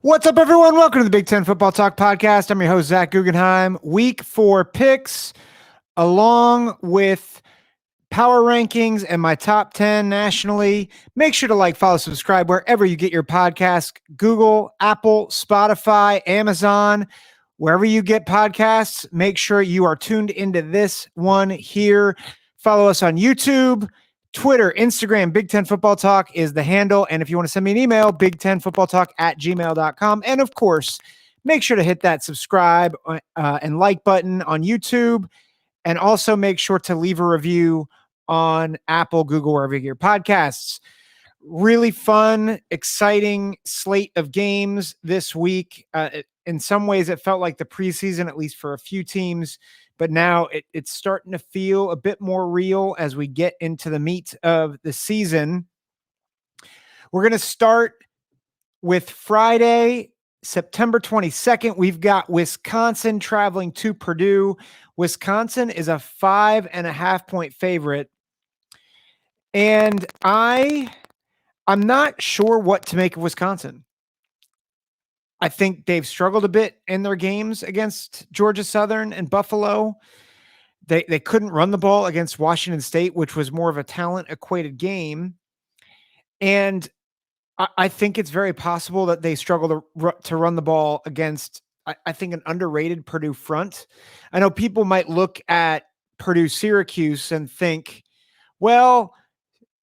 What's up, everyone? Welcome to the Big Ten Football Talk Podcast. I'm your host, Zach Guggenheim. Week 4 picks, along with power rankings and my top 10 nationally. Make sure to like, follow, subscribe wherever you get your podcasts. Google, Apple, Spotify, Amazon, wherever you get podcasts. Make sure you are tuned into this one here. Follow us on YouTube, Twitter, Instagram. Big Ten Football Talk is the handle. And if you want to send me an email, big10footballtalk@gmail.com. And of course, make sure to hit that subscribe and like button on YouTube. And also make sure to leave a review on Apple, Google, wherever you get your podcasts. Really fun, exciting slate of games this week. In some ways, it felt like the preseason, at least for a few teams. But now it's starting to feel a bit more real as we get into the meat of the season. We're going to start with Friday, September 22nd. We've got Wisconsin traveling to Purdue. Wisconsin is a 5.5-point favorite. And I'm not sure what to make of Wisconsin. I think they've struggled a bit in their games against Georgia Southern and Buffalo. They couldn't run the ball against Washington State, which was more of a talent-equated game. And I think it's very possible that they struggle to run the ball against, I think, an underrated Purdue front. I know people might look at Purdue-Syracuse and think, well,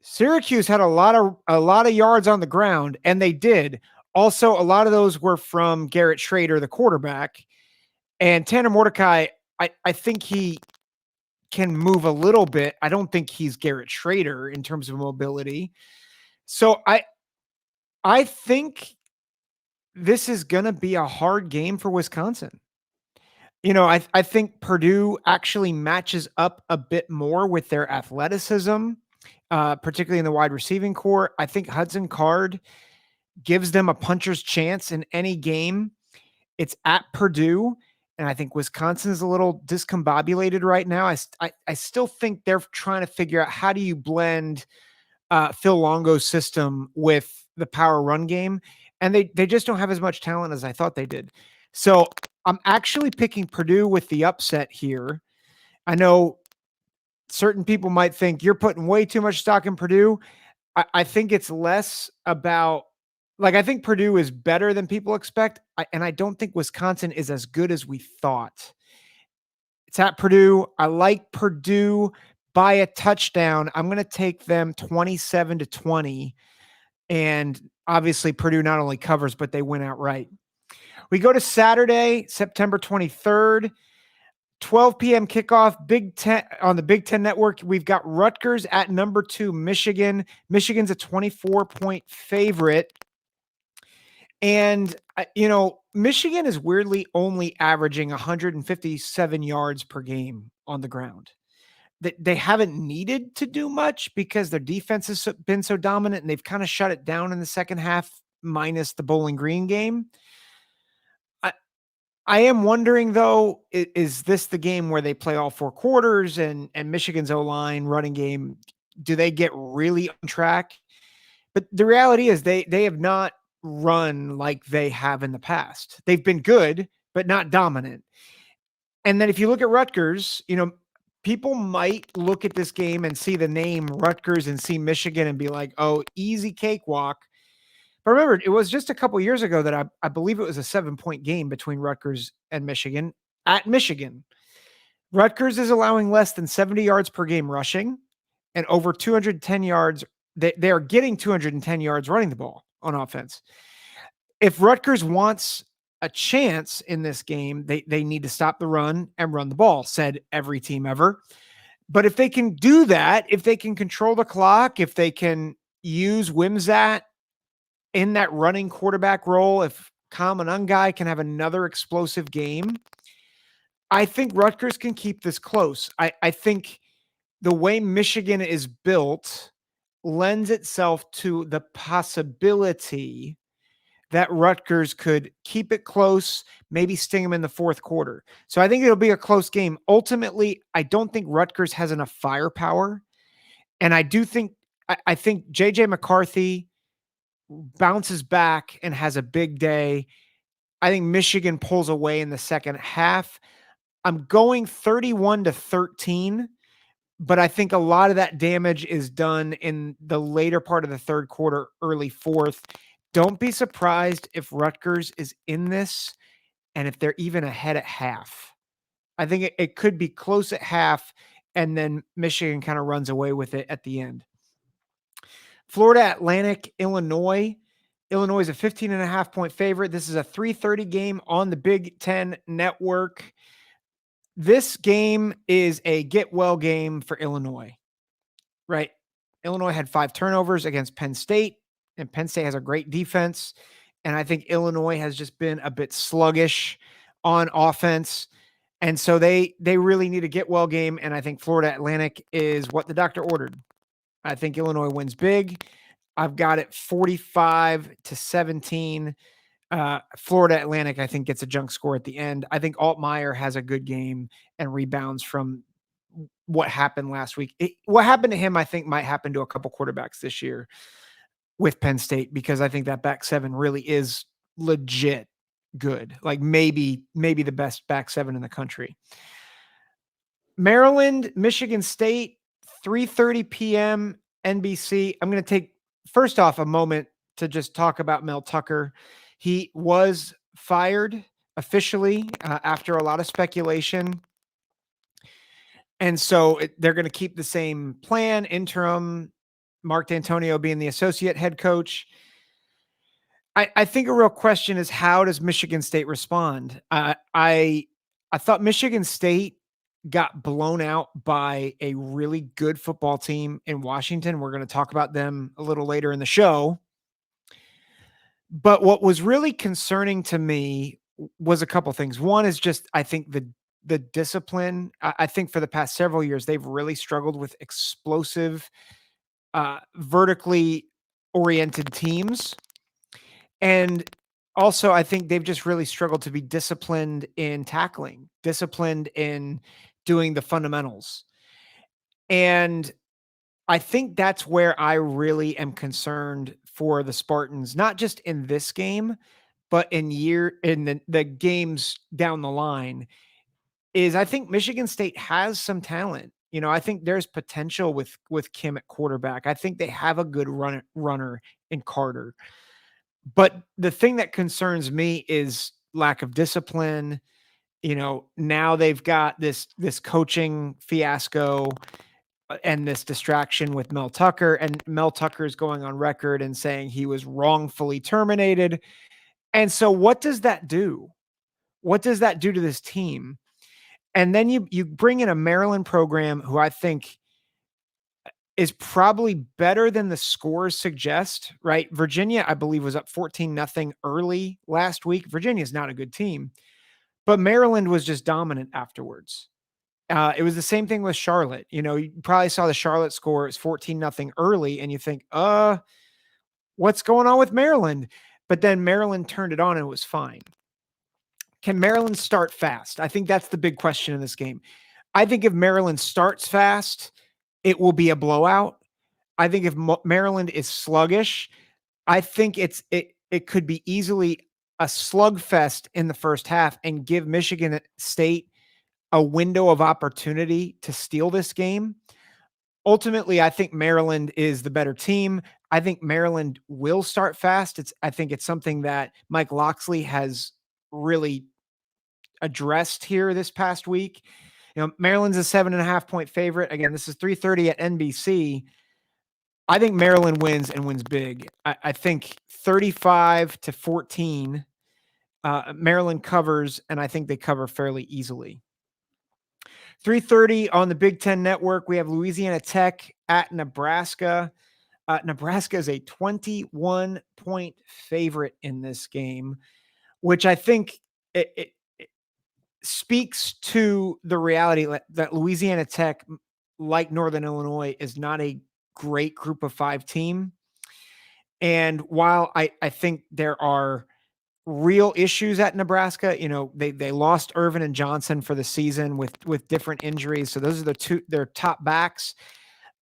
Syracuse had a lot of yards on the ground, and they did. Also, a lot of those were from Garrett Schrader, the quarterback. And Tanner Mordecai, I think he can move a little bit. I don't think he's Garrett Schrader in terms of mobility. So I think this is going to be a hard game for Wisconsin. You know, I think Purdue actually matches up a bit more with their athleticism, particularly in the wide receiving core. I think Hudson Card gives them a puncher's chance in any game. It's at Purdue, and I think Wisconsin is a little discombobulated right now. I still think they're trying to figure out how do you blend Phil Longo's system with the power run game, and they just don't have as much talent as I thought they did. So I'm actually picking Purdue with the upset here. I know certain people might think you're putting way too much stock in Purdue. I think it's less about, I think Purdue is better than people expect, and I don't think Wisconsin is as good as we thought. It's at Purdue. I like Purdue by a touchdown. I'm going to take them 27-20, and obviously Purdue not only covers, but they win outright. We go to Saturday, September 23rd, 12 p.m. kickoff, Big Ten on the Big Ten Network. We've got Rutgers at number 2, Michigan. Michigan's a 24-point favorite. And, Michigan is weirdly only averaging 157 yards per game on the ground. They haven't needed to do much because their defense has been so dominant, and they've kind of shut it down in the second half, minus the Bowling Green game. I am wondering, though, is this the game where they play all 4 quarters and Michigan's O-line running game, do they get really on track? But the reality is they have not run like they have in the past. They've been good, but not dominant. And then if you look at Rutgers, people might look at this game and see the name Rutgers and see Michigan and be like, oh, easy cakewalk. But remember, it was just a couple years ago that I believe it was a 7-point game between Rutgers and Michigan at Michigan. Rutgers is allowing less than 70 yards per game rushing and over 210 yards. They are getting 210 yards running the ball on offense. If Rutgers wants a chance in this game, they need to stop the run and run the ball, said every team ever. But if they can do that, if they can control the clock, if they can use Wimsatt in that running quarterback role, if Kamanungai can have another explosive game, I think Rutgers can keep this close. I think the way Michigan is built lends itself to the possibility that Rutgers could keep it close, maybe sting them in the fourth quarter. So I think it'll be a close game. Ultimately, I don't think Rutgers has enough firepower. And I think J.J. McCarthy bounces back and has a big day. I think Michigan pulls away in the second half. I'm going 31-13, but I think a lot of that damage is done in the later part of the third quarter, early fourth. Don't be surprised if Rutgers is in this and if they're even ahead at half. I think it could be close at half, and then Michigan kind of runs away with it at the end. Florida Atlantic, Illinois. Illinois is a 15.5-point favorite. This is a 3:30 game on the Big Ten Network. This game is a get-well game for Illinois, right? Illinois had 5 turnovers against Penn State, and Penn State has a great defense. And I think Illinois has just been a bit sluggish on offense. And so they really need a get-well game, and I think Florida Atlantic is what the doctor ordered. I think Illinois wins big. I've got it 45-17. Florida Atlantic, I think, gets a junk score at the end. I think Altmaier has a good game and rebounds from what happened last week. What happened to him, I think, might happen to a couple quarterbacks this year with Penn State, because I think that back seven really is legit good. Like maybe the best back seven in the country. Maryland, Michigan State, 3:30 p.m. NBC. I'm going to take first off a moment to just talk about Mel Tucker. He was fired officially after a lot of speculation. And so they're going to keep the same plan, interim, Mark D'Antonio being the associate head coach. I think a real question is, how does Michigan State respond? I thought Michigan State got blown out by a really good football team in Washington. We're going to talk about them a little later in the show. But what was really concerning to me was a couple things. One is just, I think the discipline. I think for the past several years, they've really struggled with explosive, vertically oriented teams. And also, I think they've just really struggled to be disciplined in tackling, disciplined in doing the fundamentals. And I think that's where I really am concerned for the Spartans, not just in this game, but in the games down the line, is I think Michigan State has some talent. You know, I think there's potential with Kim at quarterback. I think they have a good runner in Carter. But the thing that concerns me is lack of discipline. You know, now they've got this coaching fiasco and this distraction with Mel Tucker, and Mel Tucker is going on record and saying he was wrongfully terminated. And so what does that do? What does that do to this team? And then you bring in a Maryland program who I think is probably better than the scores suggest, right? Virginia, I believe, was up 14-0 early last week. Virginia is not a good team, but Maryland was just dominant afterwards. It was the same thing with Charlotte. You know, you probably saw the Charlotte score. It's 14-0 early, and you think, what's going on with Maryland? But then Maryland turned it on and it was fine. Can Maryland start fast? I think that's the big question in this game. I think if Maryland starts fast, it will be a blowout. I think if Maryland is sluggish, I think it could be easily a slugfest in the first half and give Michigan State a window of opportunity to steal this game. Ultimately, I think Maryland is the better team. I think Maryland will start fast. I think it's something that Mike Locksley has really addressed here this past week. You know, Maryland's a 7.5-point favorite. Again, this is 3:30 at NBC. I think Maryland wins and wins big. I think 35-14. Maryland covers, and I think they cover fairly easily. 3:30 on the Big Ten Network. We have Louisiana Tech at Nebraska. Nebraska is a 21-point favorite in this game, which I think it speaks to the reality that Louisiana Tech, like Northern Illinois, is not a great group of 5 team. And while I think there are real issues at Nebraska, you know, they lost Irvin and Johnson for the season with different injuries. So those are their top backs.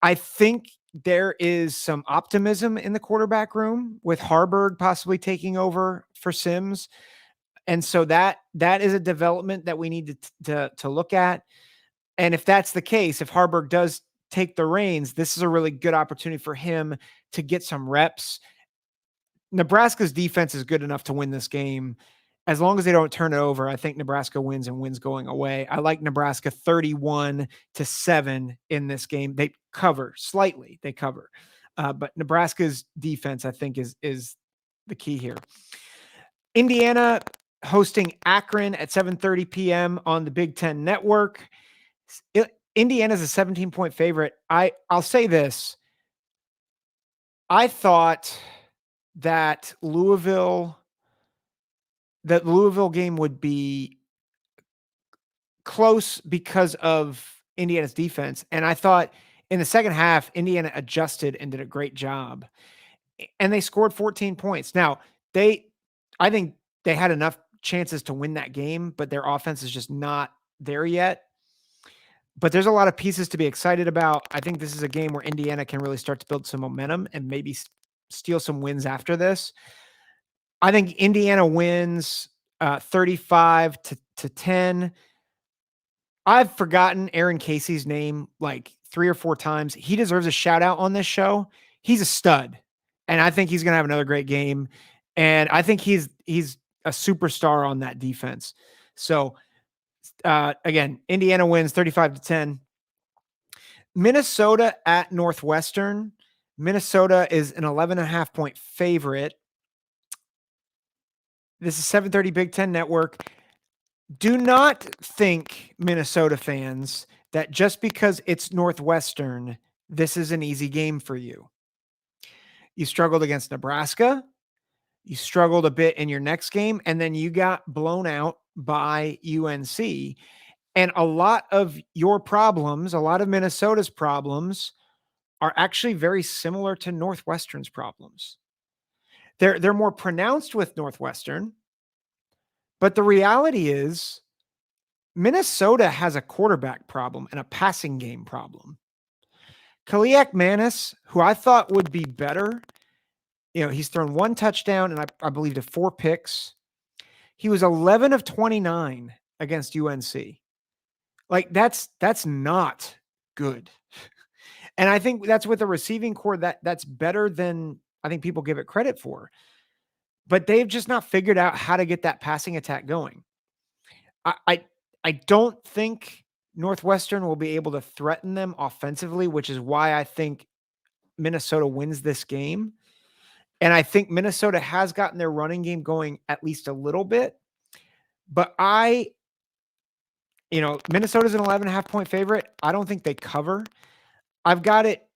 I think there is some optimism in the quarterback room with Harburg possibly taking over for Sims. And so that is a development that we need to look at. And if that's the case, if Harburg does take the reins, this is a really good opportunity for him to get some reps. Nebraska's defense is good enough to win this game. As long as they don't turn it over, I think Nebraska wins and wins going away. I like Nebraska 31-7 in this game. They cover slightly. They cover. But Nebraska's defense, I think, is the key here. Indiana hosting Akron at 7:30 p.m. on the Big Ten Network. Indiana's a 17-point favorite. I'll say this. I thought that Louisville game would be close because of Indiana's defense. And I thought in the second half, Indiana adjusted and did a great job. And they scored 14 points. Now, I think they had enough chances to win that game, but their offense is just not there yet. But there's a lot of pieces to be excited about. I think this is a game where Indiana can really start to build some momentum and maybe steal some wins after this. I think Indiana wins 35-10. I've forgotten Aaron Casey's name like 3 or 4 times. He deserves a shout out on this show. He's a stud, and I think he's going to have another great game. And I think he's a superstar on that defense. So again, Indiana wins 35-10. Minnesota at Northwestern. Minnesota is an 11.5 point favorite. This is 7:30 Big Ten Network. Do not think, Minnesota fans, that just because it's Northwestern, this is an easy game for you. You struggled against Nebraska. You struggled a bit in your next game, and then you got blown out by UNC. And a lot of your problems, a lot of Minnesota's problems, are actually very similar to Northwestern's problems. They're more pronounced with Northwestern, but the reality is Minnesota has a quarterback problem and a passing game problem. Kaliak Manis, who I thought would be better, he's thrown 1 touchdown and I believe to 4 picks. He was 11 of 29 against UNC. Like that's not good. And I think that's with a receiving core that's better than I think people give it credit for. But they've just not figured out how to get that passing attack going. I don't think Northwestern will be able to threaten them offensively, which is why I think Minnesota wins this game. And I think Minnesota has gotten their running game going at least a little bit. But Minnesota's an 11.5 point favorite. I don't think they cover. I've got it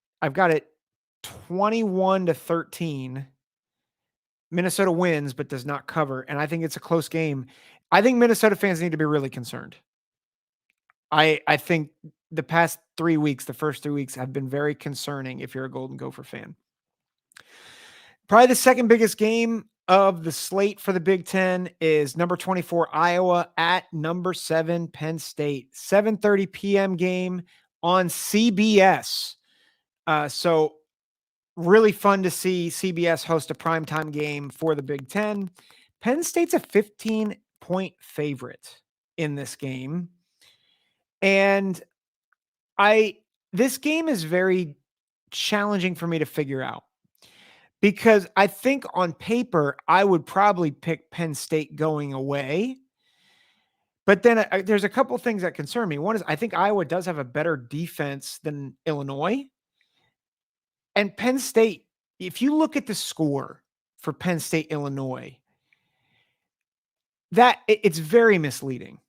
21-13. Minnesota wins, but does not cover. And I think it's a close game. I think Minnesota fans need to be really concerned. I think the past 3 weeks, the first 3 weeks have been very concerning if you're a Golden Gopher fan. Probably the second biggest game of the slate for the Big Ten is number 24 Iowa at number 7 Penn State. 7:30 p.m. game on CBS. So really fun to see CBS host a primetime game for the Big Ten. Penn State's a 15-point favorite in this game. And this game is very challenging for me to figure out. Because I think on paper, I would probably pick Penn State going away. But then there's a couple things that concern me. One is I think Iowa does have a better defense than Illinois. And Penn State, if you look at the score for Penn State, Illinois, it's very misleading.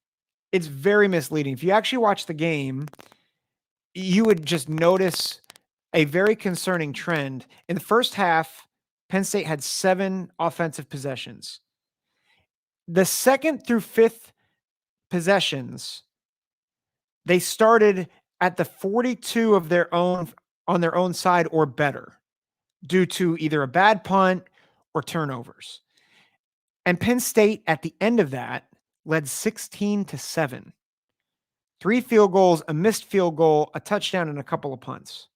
It's very misleading. If you actually watch the game, you would just notice a very concerning trend. In the first half, Penn State had 7 offensive possessions. The second through 5th possessions, they started at the 42 of their own on their own side or better due to either a bad punt or turnovers. And Penn State at the end of that led 16-7. 3 field goals, a missed field goal, a touchdown, and a couple of punts.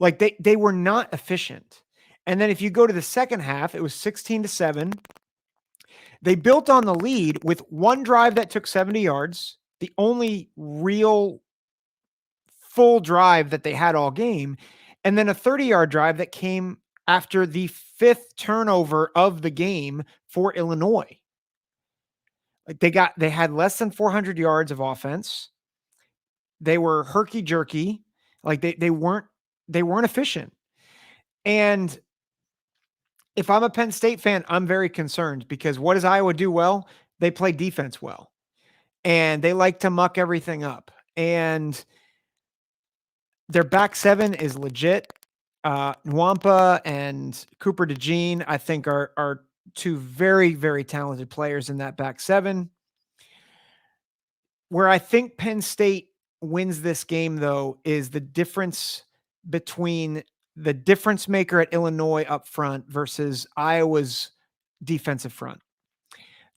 Like they were not efficient. And then if you go to the second half, it was 16-7. They built on the lead with one drive that took 70 yards, the only real full drive that they had all game, and then a 30-yard drive that came after the fifth turnover of the game for Illinois. Like they had less than 400 yards of offense. They were herky jerky. Like they weren't efficient. And if I'm a Penn State fan, I'm very concerned because what does Iowa do well? They play defense well. And they like to muck everything up. And their back seven is legit. Nwampa and Cooper DeJean, I think, are two very, very talented players in that back seven. Where I think Penn State wins this game, though, is the difference between the difference maker at Illinois up front versus Iowa's defensive front.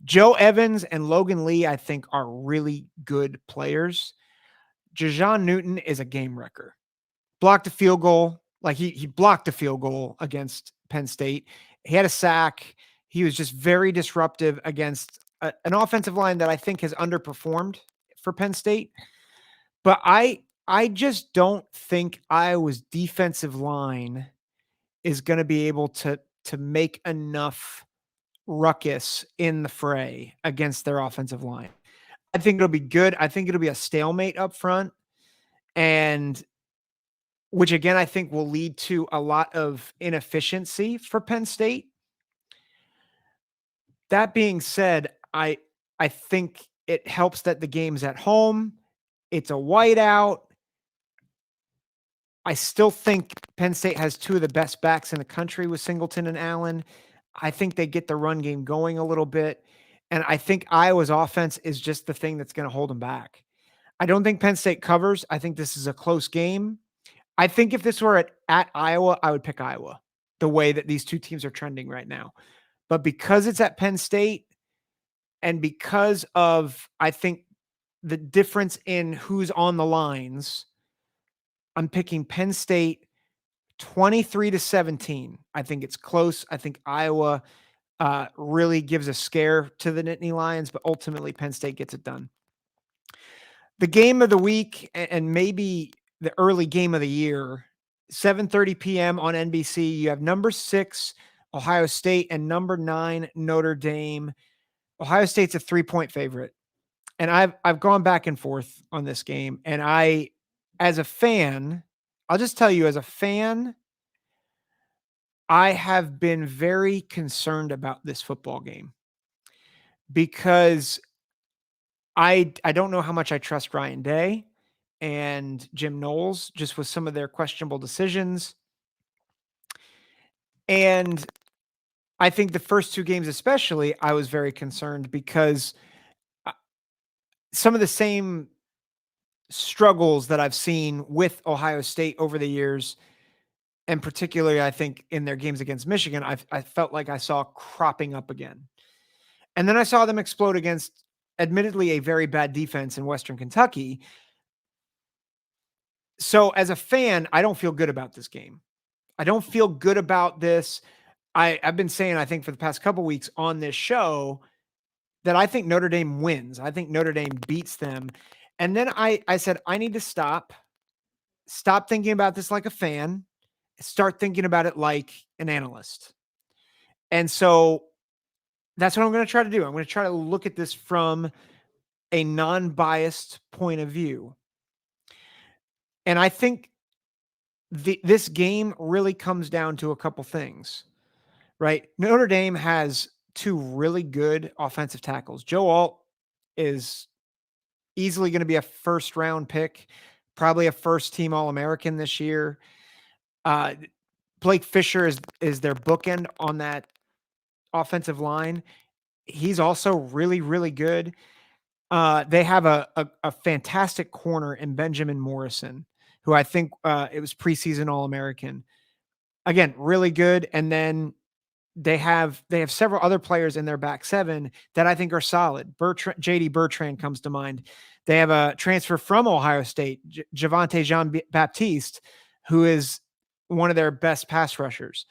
Joe Evans and Logan Lee, I think, are really good players. Jajon Newton is a game wrecker. Blocked a field goal. Like he blocked a field goal against Penn State. He had a sack. He was just very disruptive against an offensive line that I think has underperformed for Penn State. But I just don't think Iowa's defensive line is going to be able to make enough ruckus in the fray against their offensive line. I think it'll be good. I think it'll be a stalemate up front, and which again, I think will lead to a lot of inefficiency for Penn State. That being said, I think it helps that the game's at home. It's a whiteout. I still think Penn State has two of the best backs in the country with Singleton and Allen. I think they get the run game going a little bit. And I think Iowa's offense is just the thing that's going to hold them back. I don't think Penn State covers. I think this is a close game. I think if this were at Iowa, I would pick Iowa, the way that these two teams are trending right now. But because it's at Penn State and because of, I think, the difference in who's on the lines, I'm picking Penn State 23-17. I think it's close. I think Iowa really gives a scare to the Nittany Lions, but ultimately Penn State gets it done. The game of the week and maybe the early game of the year, 7:30 p.m. on NBC. You have number 6 Ohio State and number 9 Notre Dame. Ohio State's a 3-point favorite. And I've gone back and forth on this game. And as a fan, I'll just tell you, as a fan, I have been very concerned about this football game because I don't know how much I trust Ryan Day and Jim Knowles just with some of their questionable decisions. And I think the first two games especially, I was very concerned because some of the same struggles that I've seen with Ohio State over the years, and particularly I think in their games against Michigan, I felt like I saw cropping up again. And then I saw them explode against admittedly a very bad defense in Western Kentucky. So as a fan, I don't feel good about this game. I don't feel good about this. I've been saying, I think for the past couple of weeks on this show, that I think Notre Dame wins. I think Notre Dame beats them. And then I said, I need to stop thinking about this like a fan, start thinking about it like an analyst. And so that's what I'm going to try to do. I'm going to try to look at this from a non-biased point of view. And I think this game really comes down to a couple things, right? Notre Dame has two really good offensive tackles. Joe Alt is easily going to be a first-round pick, probably a first-team All-American this year. Blake Fisher is their bookend on that offensive line. He's also really, really good. They have a fantastic corner in Benjamin Morrison, who I think it was preseason All-American. Again, really good. And then they have several other players in their back seven that I think are solid. JD Bertrand comes to mind. They have a transfer from Ohio State, Javonte Jean-Baptiste, who is one of their best pass rushers.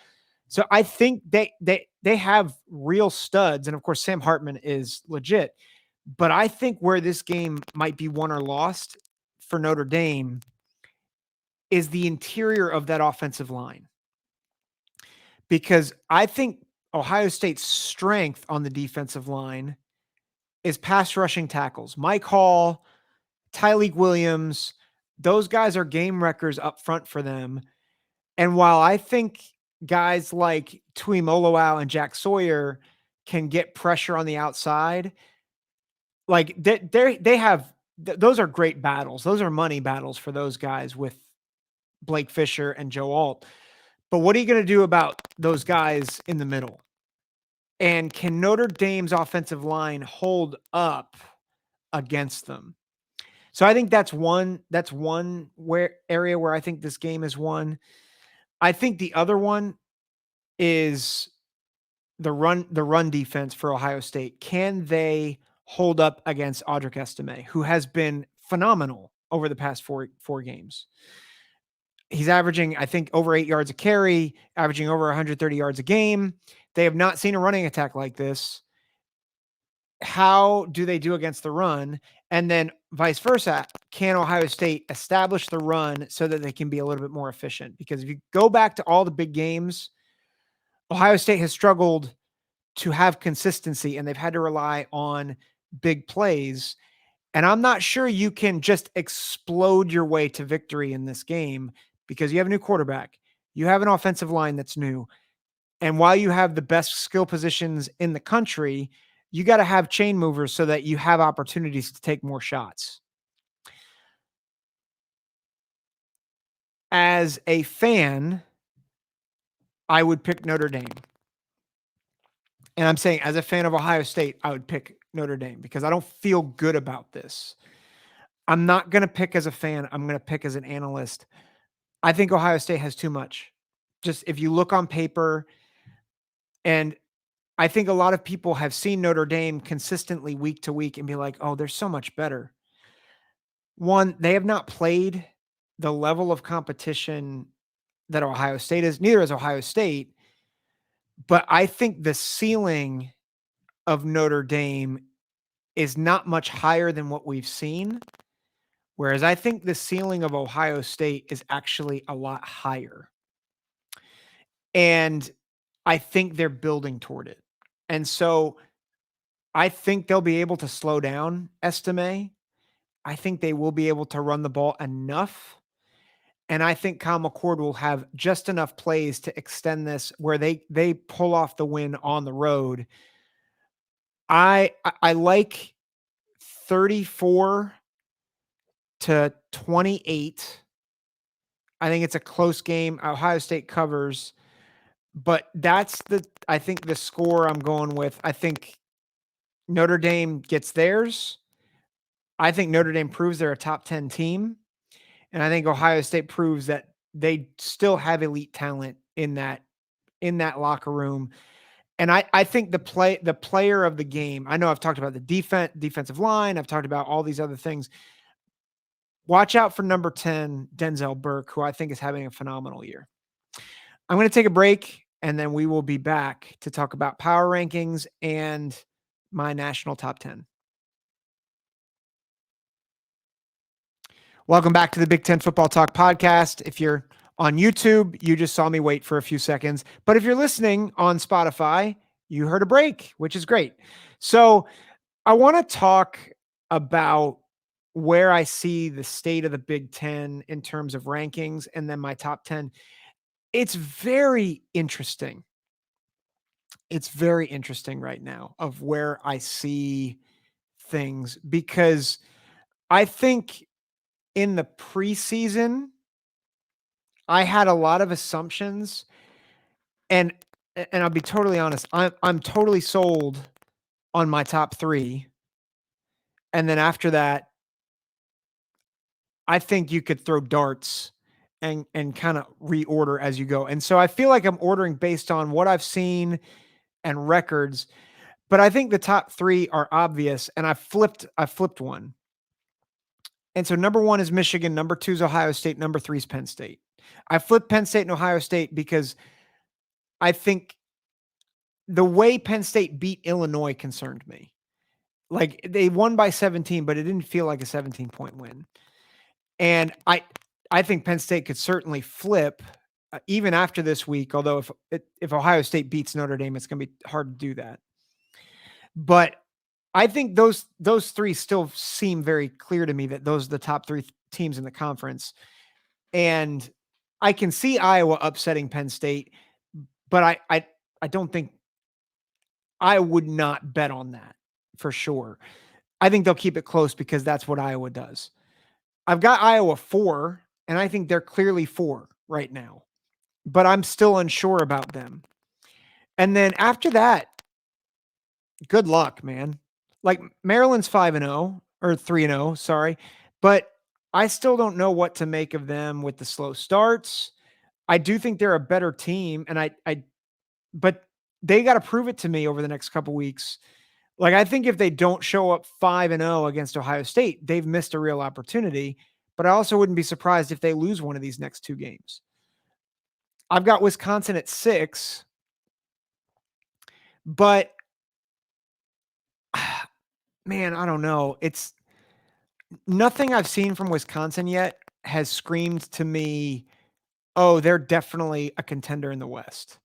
So I think they have real studs, and of course Sam Hartman is legit. But I think where this game might be won or lost for Notre Dame is the interior of that offensive line. Because I think Ohio State's strength on the defensive line is pass rushing tackles. Mike Hall, Tyleek Williams, those guys are game wreckers up front for them. And while I think guys like Tui Moloau and Jack Sawyer can get pressure on the outside, like they have those are great battles. Those are money battles for those guys with Blake Fisher and Joe Alt. But what are you going to do about those guys in the middle? And can Notre Dame's offensive line hold up against them? So I think that's one area where I think this game is won. I think the other one is the run defense for Ohio State. Can they hold up against Audric Estime, who has been phenomenal over the past four games? He's averaging, I think, over 8 yards a carry, averaging over 130 yards a game. They have not seen a running attack like this. How do they do against the run? And then vice versa, can Ohio State establish the run so that they can be a little bit more efficient? Because if you go back to all the big games, Ohio State has struggled to have consistency and they've had to rely on big plays. And I'm not sure you can just explode your way to victory in this game because you have a new quarterback. You have an offensive line that's new. And while you have the best skill positions in the country, you got to have chain movers so that you have opportunities to take more shots. As a fan, I would pick Notre Dame. And I'm saying as a fan of Ohio State, I would pick Notre Dame because I don't feel good about this. I'm not going to pick as a fan. I'm going to pick as an analyst. I think Ohio State has too much. Just if you look on paper, and I think a lot of people have seen Notre Dame consistently week to week and be like, oh, they're so much better. One, they have not played the level of competition that Ohio State is. Neither is Ohio State. But I think the ceiling of Notre Dame is not much higher than what we've seen. Whereas I think the ceiling of Ohio State is actually a lot higher. And I think they're building toward it. And so I think they'll be able to slow down Estime. I think they will be able to run the ball enough. And I think Kyle McCord will have just enough plays to extend this where they pull off the win on the road. I like 34-28. I think it's a close game. Ohio State covers, but that's I think the score I'm going with. I think Notre Dame gets theirs. I think Notre Dame proves they're a top 10 team. And I think Ohio State proves that they still have elite talent in that locker room. And I think the player of the game, I know I've talked about the defensive line. I've talked about all these other things. Watch out for number 10, Denzel Burke, who I think is having a phenomenal year. I'm going to take a break, and then we will be back to talk about power rankings and my national top 10. Welcome back to the Big Ten Football Talk podcast. If you're on YouTube, you just saw me wait for a few seconds. But if you're listening on Spotify, you heard a break, which is great. So I want to talk about where I see the state of the Big Ten in terms of rankings and then my top 10. It's very interesting. It's very interesting right now of where I see things because I think in the preseason, I had a lot of assumptions, and I'll be totally honest, I'm totally sold on my top 3. And then after that, I think you could throw darts and kind of reorder as you go. And so I feel like I'm ordering based on what I've seen and records, but I think the top 3 are obvious, and I flipped one. And so number 1 is Michigan, number 2 is Ohio State, number 3 is Penn State. I flipped Penn State and Ohio State because I think the way Penn State beat Illinois concerned me. Like they won by 17, but it didn't feel like a 17-point win. And I think Penn State could certainly flip even after this week. Although if Ohio State beats Notre Dame, it's going to be hard to do that. But I think those three still seem very clear to me that those are the top three teams in the conference. And I can see Iowa upsetting Penn State, but I don't think I would not bet on that for sure. I think they'll keep it close because that's what Iowa does. I've got Iowa 4, and I think they're clearly 4 right now, but I'm still unsure about them. And then after that, good luck, man. Like Maryland's 5-0 or 3-0, sorry, but I still don't know what to make of them with the slow starts. I do think they're a better team, and but they got to prove it to me over the next couple weeks. Like I think if they don't show up 5-0 against Ohio State, they've missed a real opportunity. But I also wouldn't be surprised if they lose one of these next 2 games. I've got Wisconsin at 6, but man, I don't know. It's nothing I've seen from Wisconsin yet has screamed to me, oh, they're definitely a contender in the West.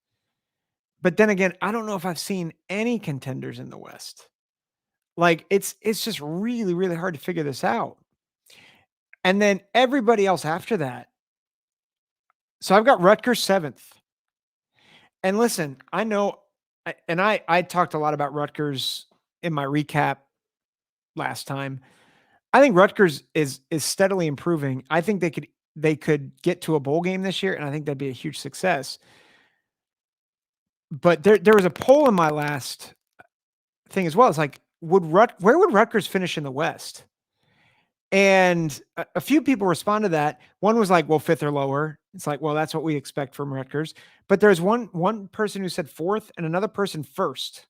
But then again, I don't know if I've seen any contenders in the West. Like it's just really, really hard to figure this out. And then everybody else after that. So I've got Rutgers 7th. And listen, I know, and I talked a lot about Rutgers in my recap last time. I think Rutgers is steadily improving. I think they could get to a bowl game this year, and I think that'd be a huge success. But there was a poll in my last thing as well. It's like, where would Rutgers finish in the West? And a few people respond to that. One was like, well, 5th or lower. It's like, well, that's what we expect from Rutgers. But there's one person who said 4th and another person 1st.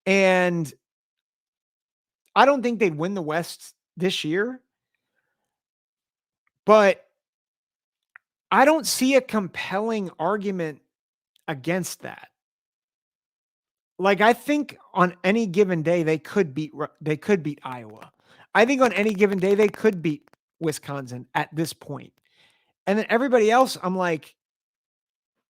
And I don't think they'd win the West this year. But I don't see a compelling argument against that. Like I think on any given day they could beat Iowa. I think on any given day they could beat Wisconsin at this point. And then everybody else, I'm like,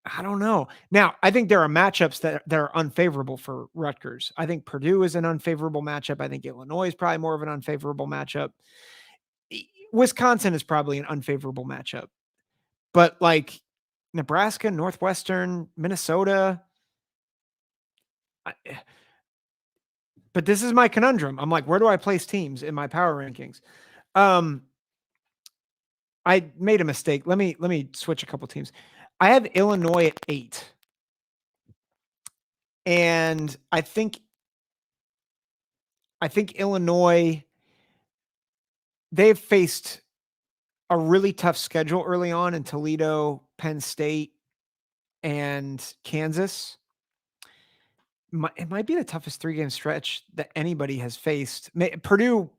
I don't know. Now, I think there are matchups that are unfavorable for Rutgers. I think Purdue is an unfavorable matchup. I think Illinois is probably more of an unfavorable matchup. Wisconsin is probably an unfavorable matchup. But like Nebraska, Northwestern, Minnesota. But this is my conundrum. I'm like, where do I place teams in my power rankings? I made a mistake. Let me switch a couple teams. I have Illinois at 8. And I think Illinois, they've faced a really tough schedule early on in Toledo, Penn State, and Kansas. It might be the toughest 3-game stretch that anybody has faced. Purdue,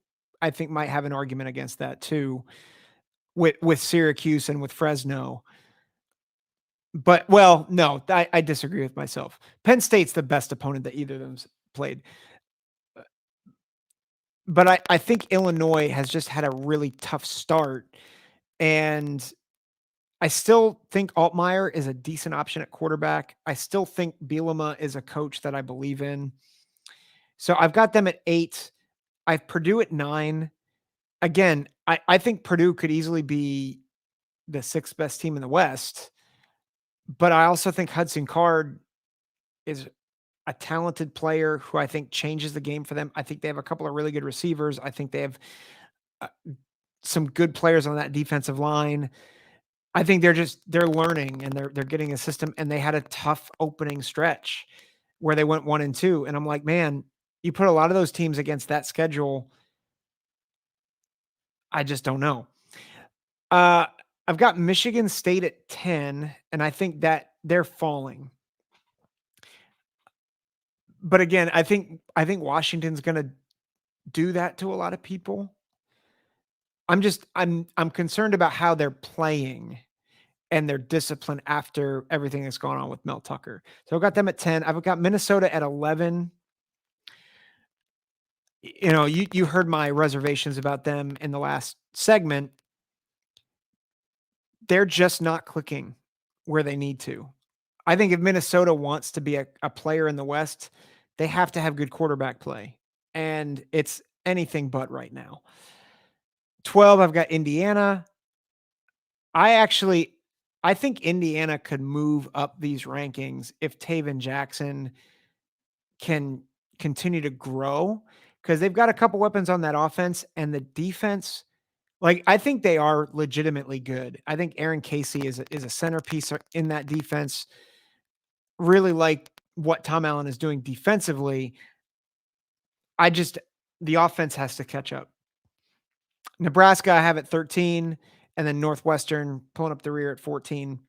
I think, might have an argument against that too, with Syracuse and with Fresno. But, well, no, I disagree with myself. Penn State's the best opponent that either of them's played. But I think Illinois has just had a really tough start. And I still think Altmaier is a decent option at quarterback. I still think Bielema is a coach that I believe in. So I've got them at 8. I have Purdue at 9. Again, I think Purdue could easily be the 6th best team in the West. But I also think Hudson Card is a talented player who I think changes the game for them. I think they have a couple of really good receivers. I think they have some good players on that defensive line. I think they're learning and they're getting a system, and they had a tough opening stretch where they went 1-2. And I'm like, man, you put a lot of those teams against that schedule. I just don't know. I've got Michigan State at 10, and I think that they're falling. But again, I think Washington's going to do that to a lot of people. I'm concerned about how they're playing. and their discipline after everything that's gone on with Mel Tucker. So I've got them at 10. I've got Minnesota at 11. You heard my reservations about them in the last segment. They're just not clicking where they need to. I think if Minnesota wants to be a player in the West, they have to have good quarterback play. And it's anything but right now. 12, I've got Indiana. I think Indiana could move up these rankings if Taven Jackson can continue to grow, because they've got a couple weapons on that offense, and the defense, like, I think they are legitimately good. I think Aaron Casey is a centerpiece in that defense. Really like what Tom Allen is doing defensively. The offense has to catch up. Nebraska, I have at 13, and then Northwestern pulling up the rear at 14.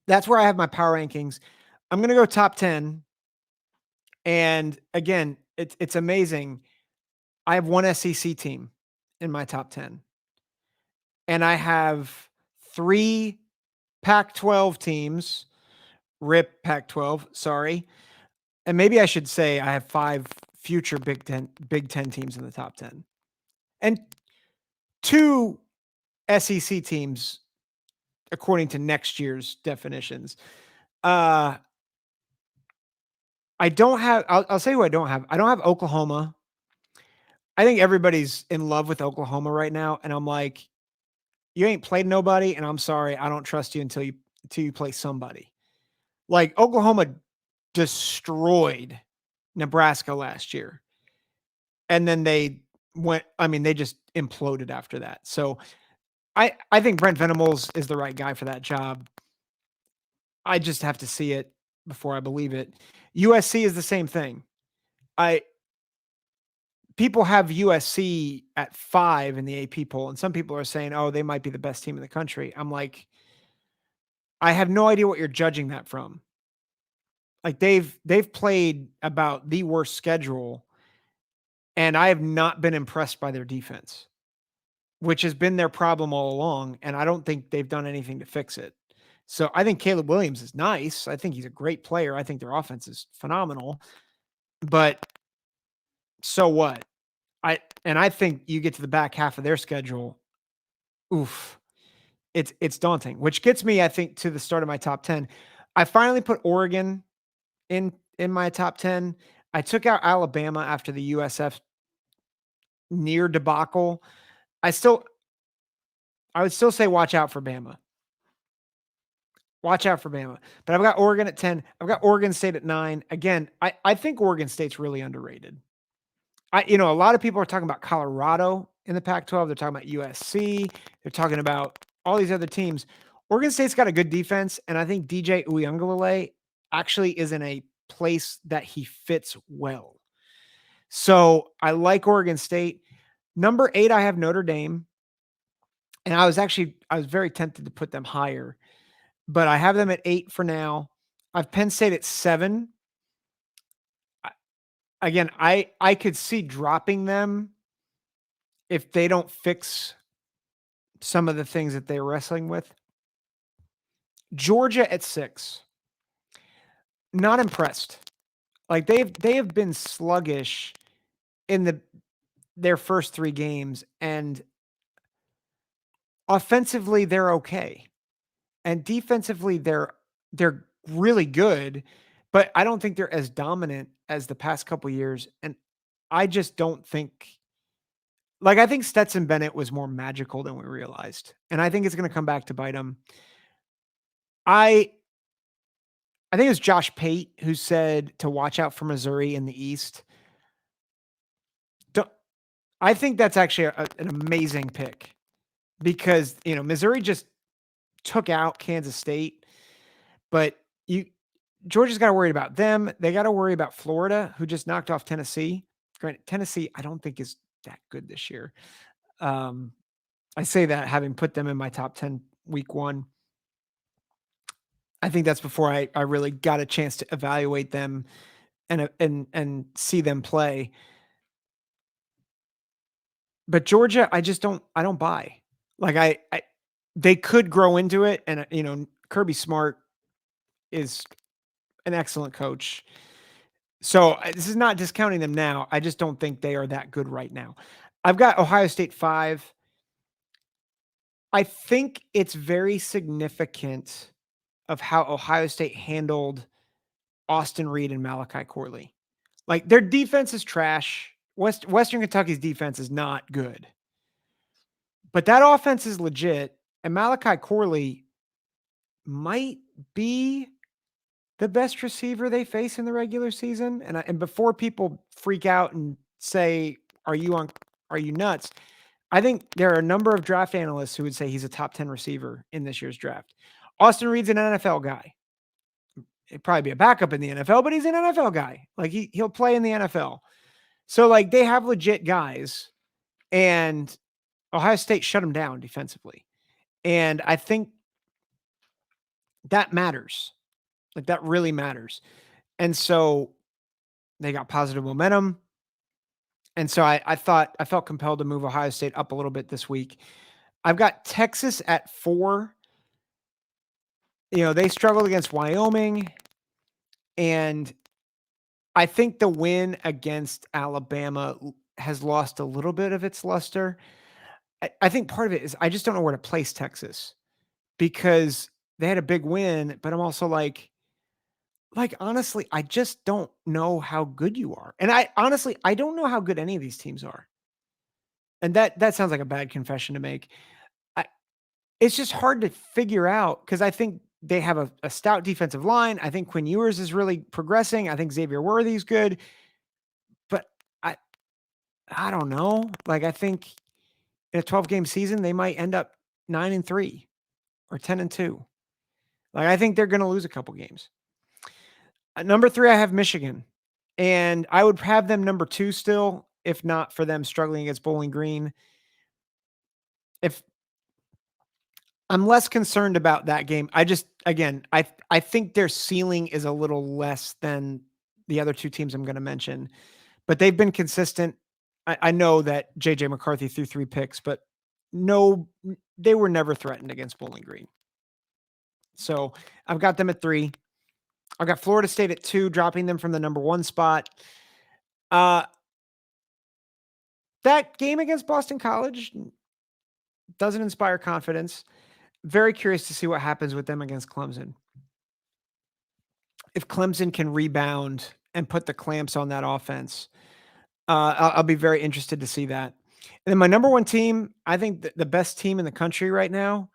That's where I have my power rankings. I'm going to go top 10. And again, it's amazing. I have one SEC team in my top 10. And I have 3 Pac-12 teams. RIP Pac-12, sorry. And maybe I should say I have 5 future Big Ten teams in the top 10. And 2 SEC teams according to next year's definitions. I don't have, I'll say who I don't have. I don't have Oklahoma. I think everybody's in love with Oklahoma right now. And I'm like, you ain't played nobody. And I'm sorry, I don't trust you until you play somebody. Like, Oklahoma destroyed Nebraska last year. And then they just imploded after that. So I think Brent Venables is the right guy for that job. I just have to see it before I believe it. USC is the same thing. People have USC at 5 in the AP poll, and some people are saying, oh, they might be the best team in the country. I'm like, I have no idea what you're judging that from. Like, they've played about the worst schedule, and I have not been impressed by their defense, which has been their problem all along, and I don't think they've done anything to fix it. So I think Caleb Williams is nice. I think he's a great player. I think their offense is phenomenal. But so what? I think you get to the back half of their schedule, oof, it's daunting, which gets me, I think, to the start of my top 10. I finally put Oregon in my top 10. I took out Alabama after the USF near debacle. I would still say watch out for Bama. Watch out for Bama. But I've got Oregon at 10. I've got Oregon State at 9. Again, I think Oregon State's really underrated. A lot of people are talking about Colorado in the Pac-12. They're talking about USC. They're talking about all these other teams. Oregon State's got a good defense, and I think DJ Uiagalelei actually is in a place that he fits well. So I like Oregon State. Number 8, I have Notre Dame. And I was very tempted to put them higher, but I have them at 8 for now. I have Penn State at 7. Again, I could see dropping them if they don't fix some of the things that they're wrestling with. Georgia at 6. Not impressed. Like, they have been sluggish in their first 3 games, and offensively they're okay. And defensively they're really good, but I don't think they're as dominant as the past couple years. And I just don't think, like, I think Stetson Bennett was more magical than we realized. And I think it's going to come back to bite him. I think it was Josh Pate who said to watch out for Missouri in the East. I think that's actually an amazing pick, because, Missouri just took out Kansas State, but Georgia's got to worry about them. They got to worry about Florida, who just knocked off Tennessee. Granted, Tennessee, I don't think is that good this year. I say that having put them in my top 10 week 1. I think that's before I really got a chance to evaluate them and see them play. But Georgia, I don't buy. Like, they could grow into it. And, Kirby Smart is an excellent coach. So this is not discounting them now. I just don't think they are that good right now. I've got Ohio State 5. I think it's very significant of how Ohio State handled Austin Reed and Malachi Corley. Like, their defense is trash. Western Kentucky's defense is not good. But that offense is legit, and Malachi Corley might be the best receiver they face in the regular season. And before people freak out and say, are you nuts? I think there are a number of draft analysts who would say he's a top 10 receiver in this year's draft. Austin Reed's an NFL guy. He'd probably be a backup in the NFL, but he's an NFL guy. Like, he'll play in the NFL. So, like, they have legit guys, and Ohio State shut him down defensively. And I think that matters. Like, that really matters. And so they got positive momentum. And so I felt compelled to move Ohio State up a little bit this week. I've got Texas at 4. They struggled against Wyoming, and I think the win against Alabama has lost a little bit of its luster. I think part of it is I just don't know where to place Texas, because they had a big win, but I'm also like, honestly, I just don't know how good you are. And I don't know how good any of these teams are. And that sounds like a bad confession to make. It's just hard to figure out, because I think they have a stout defensive line. I think Quinn Ewers is really progressing. I think Xavier Worthy's good. But I don't know. Like, I think in a 12-game season, they might end up 9-3 or 10-2. Like, I think they're going to lose a couple games. At number 3, I have Michigan, and I would have them number 2 still, if not for them struggling against Bowling Green. If I'm less concerned about that game, I think their ceiling is a little less than the other 2 teams I'm going to mention, but they've been consistent. I know that JJ McCarthy threw 3 picks, but no, they were never threatened against Bowling Green. So I've got them at 3. I've got Florida State at 2, dropping them from the number 1 spot. That game against Boston College doesn't inspire confidence. Very curious to see what happens with them against Clemson. If Clemson can rebound and put the clamps on that offense, I'll be very interested to see that. And then my number 1 team, I think the best team in the country right now,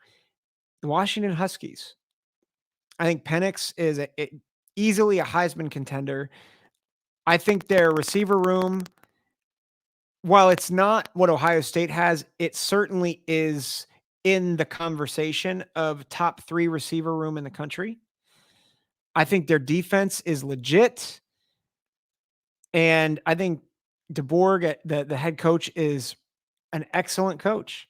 the Washington Huskies. I think Penix is easily a Heisman contender. I think their receiver room, while it's not what Ohio State has, it certainly is in the conversation of top 3 receiver room in the country. I think their defense is legit. And I think DeBoer, the head coach, is an excellent coach.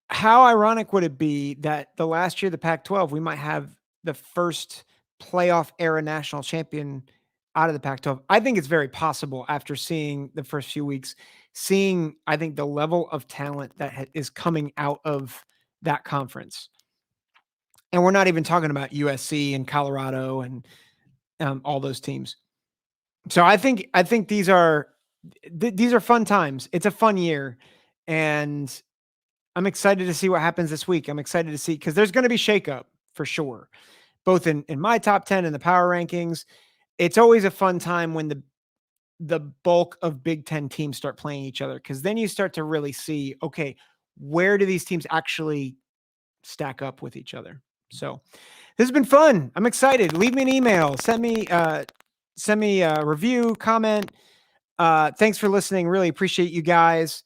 How ironic would it be that the last year of the Pac-12, we might have the first playoff era national champion out of the Pac-12? I think it's very possible after seeing the first few weeks, I think the level of talent that is coming out of that conference. And we're not even talking about USC and Colorado and all those teams. So I think these are fun times. It's a fun year, and I'm excited to see what happens this week. I'm excited to see, because there's going to be shakeup for sure, both in my top 10 and the power rankings. It's always a fun time when the bulk of Big Ten teams start playing each other, because then you start to really see, okay, where do these teams actually stack up with each other? So this has been fun. I'm excited. Leave me an email. Send me a review, comment. Thanks for listening. Really appreciate you guys.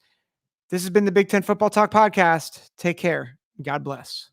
This has been the Big Ten Football Talk Podcast. Take care. God bless.